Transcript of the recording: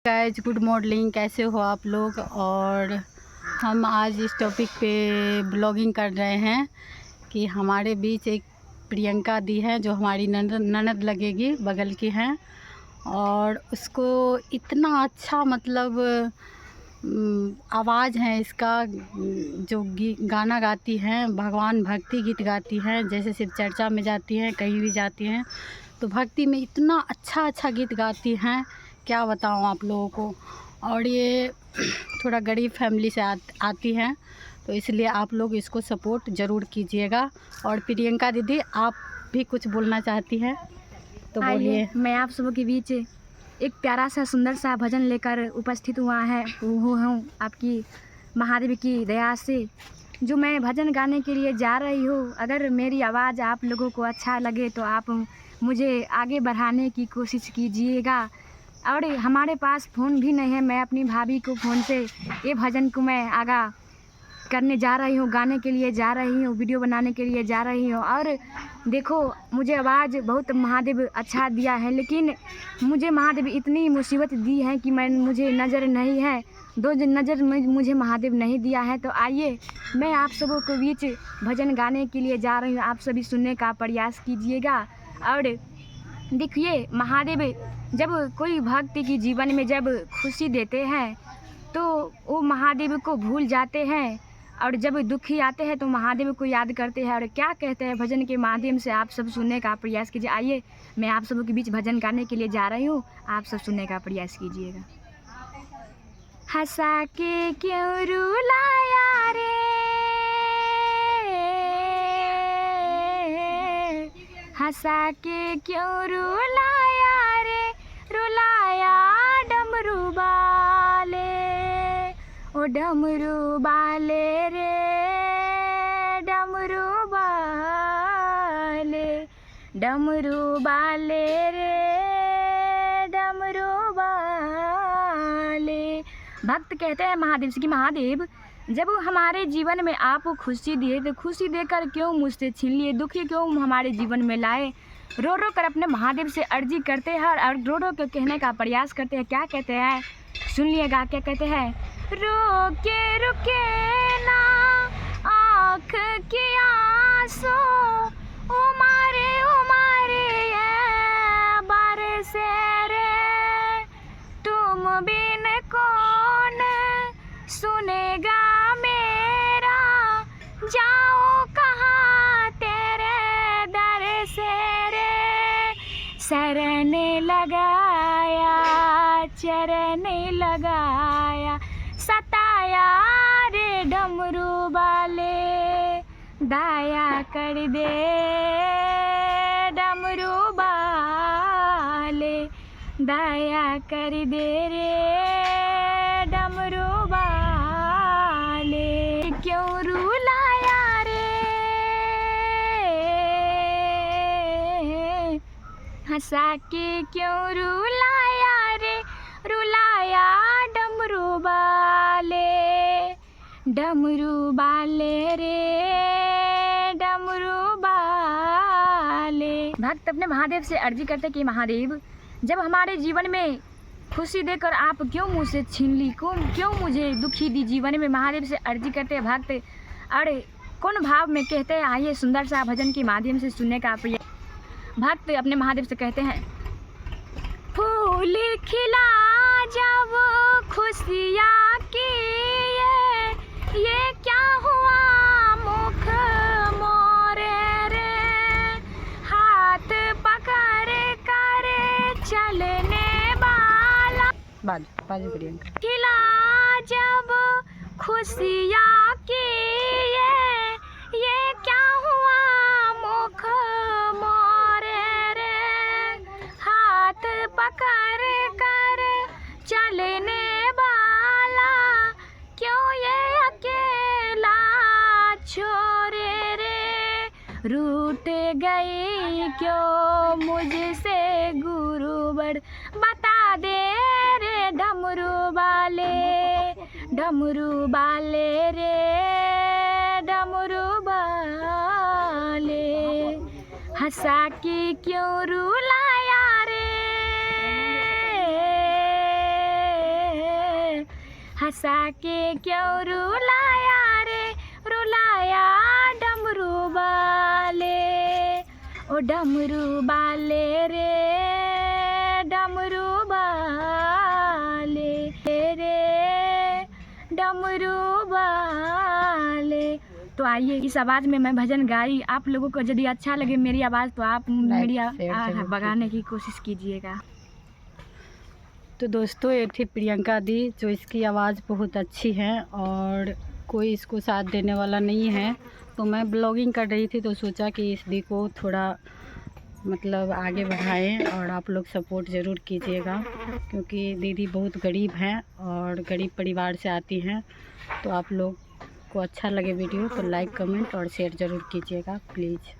Guys good morning, कैसे हो आप लोग। और हम आज इस टॉपिक पे ब्लॉगिंग कर रहे हैं कि हमारे बीच एक प्रियंका दी है जो हमारी ननद लगेगी, बगल की हैं। और उसको इतना अच्छा मतलब आवाज़ है इसका, जो गाना गाती हैं, भगवान भक्ति गीत गाती हैं। जैसे शिव चर्चा में जाती हैं, कहीं भी जाती हैं तो भक्ति में इतना अच्छा गीत गाती हैं, क्या बताऊँ आप लोगों को। और ये थोड़ा गरीब फैमिली से आती हैं, तो इसलिए आप लोग इसको सपोर्ट ज़रूर कीजिएगा। और प्रियंका दीदी, आप भी कुछ बोलना चाहती हैं तो बोलिए। मैं आप सबों के बीच एक प्यारा सा सुंदर सा भजन लेकर उपस्थित हुआ हूँ आपकी महादेव की दया से। जो मैं भजन गाने के लिए जा रही हूँ, अगर मेरी आवाज़ आप लोगों को अच्छा लगे तो आप मुझे आगे बढ़ाने की कोशिश कीजिएगा। और हमारे पास फ़ोन भी नहीं है, मैं अपनी भाभी को फ़ोन से ये भजन को मैं आगा करने जा रही हूँ, गाने के लिए जा रही हूँ, वीडियो बनाने के लिए जा रही हूँ। और देखो, मुझे आवाज़ बहुत महादेव अच्छा दिया है, लेकिन मुझे महादेव इतनी मुसीबत दी है कि मुझे नज़र नहीं है, दो नज़र मुझे महादेव नहीं दिया है। तो आइए, मैं आप सबों के बीच भजन गाने के लिए जा रही हूँ, आप सभी सुनने का प्रयास कीजिएगा। और देखिए, महादेव जब कोई भक्त की जीवन में जब खुशी देते हैं तो वो महादेव को भूल जाते हैं, और जब दुखी आते हैं तो महादेव को याद करते हैं। और क्या कहते हैं भजन के माध्यम से आप सब सुनने का प्रयास कीजिए। आइए, मैं आप सबों के बीच भजन गाने के लिए जा रही हूँ, आप सब सुनने का प्रयास कीजिएगा। हंसा के क्यों रुलाया रे, हंसा के क्यों रुलाया रे, रुलाया डमरू बाले, ओ डमरू बाले रे, डमरू बाले, डमरू बाले रे, डमरू बाले। भक्त कहते हैं महादेव से कि महादेव, जब हमारे जीवन में आप खुशी दिए तो खुशी देकर क्यों मुझसे छीन लिए, दुखी क्यों हमारे जीवन में लाए। रो रो कर अपने महादेव से अर्जी करते हैं और रो रो कर कहने का प्रयास करते हैं। क्या कहते हैं, सुनिएगा क्या कहते हैं। रोके रुके ना आँख की आंसू, उमारे उमारे ये बरसे रे, तुम बिन कौन सुनेगा मेरा, जाओ कहाँ तेरे दर से रे। शरण लगाया चरण लगाया, सताया रे डमरू वाले, दया कर दे डमरू वाले, दया कर दे रे डमरू वाले। क्यों रुलाया रे, हंसा के क्यों रुलाया रे, रुलाया डमरू वाले, डमरू वाले रे, डमरू वाले। भक्त अपने महादेव से अर्जी करते कि महादेव, जब हमारे जीवन में खुशी देकर आप क्यों मुझसे छीन ली, क्यों मुझे दुखी दी जीवन में। महादेव से अर्जी करते हैं भक्त, और कौन भाव में कहते हैं, आइए सुंदर सा भजन के माध्यम से सुनने का प्रयास। भक्त अपने महादेव से कहते हैं। फूल खिला जब खुशियाँ की, ये क्या हुआ मुख मोरे रे, हाथ पकड़ कर चलने वाला, बाजू प्रियंका। खिला जब खुशियाँ की, ये क्या हुआ मुख मोरे रे, हाथ पकड़ कर चलने वाला, क्यों ये अकेला छोरे रे, रूठ गई क्यों मुझसे गुरुवर, बता दे रे डमरू वाले, डमरू वाले रे, डमरू वाले। हंसा के क्यों रुलाया रे, हंसा के क्यों रुलाया रे, रुलाया डमरू वाले, ओ डमरू वाले रे, डमरू वाले रे, डमरू वाले। तो आइए इस आवाज़ में मैं भजन गाई। आप लोगों को यदि अच्छा लगे मेरी आवाज़ तो आप मेरी बगाने की कोशिश कीजिएगा। तो दोस्तों ये थी प्रियंका दी, जो इसकी आवाज़ बहुत अच्छी है और कोई इसको साथ देने वाला नहीं है। तो मैं ब्लॉगिंग कर रही थी तो सोचा कि इस दी को थोड़ा मतलब आगे बढ़ाएं और आप लोग सपोर्ट ज़रूर कीजिएगा, क्योंकि दीदी बहुत गरीब हैं और गरीब परिवार से आती हैं। तो आप लोग को अच्छा लगे वीडियो तो लाइक कमेंट और शेयर ज़रूर कीजिएगा प्लीज़।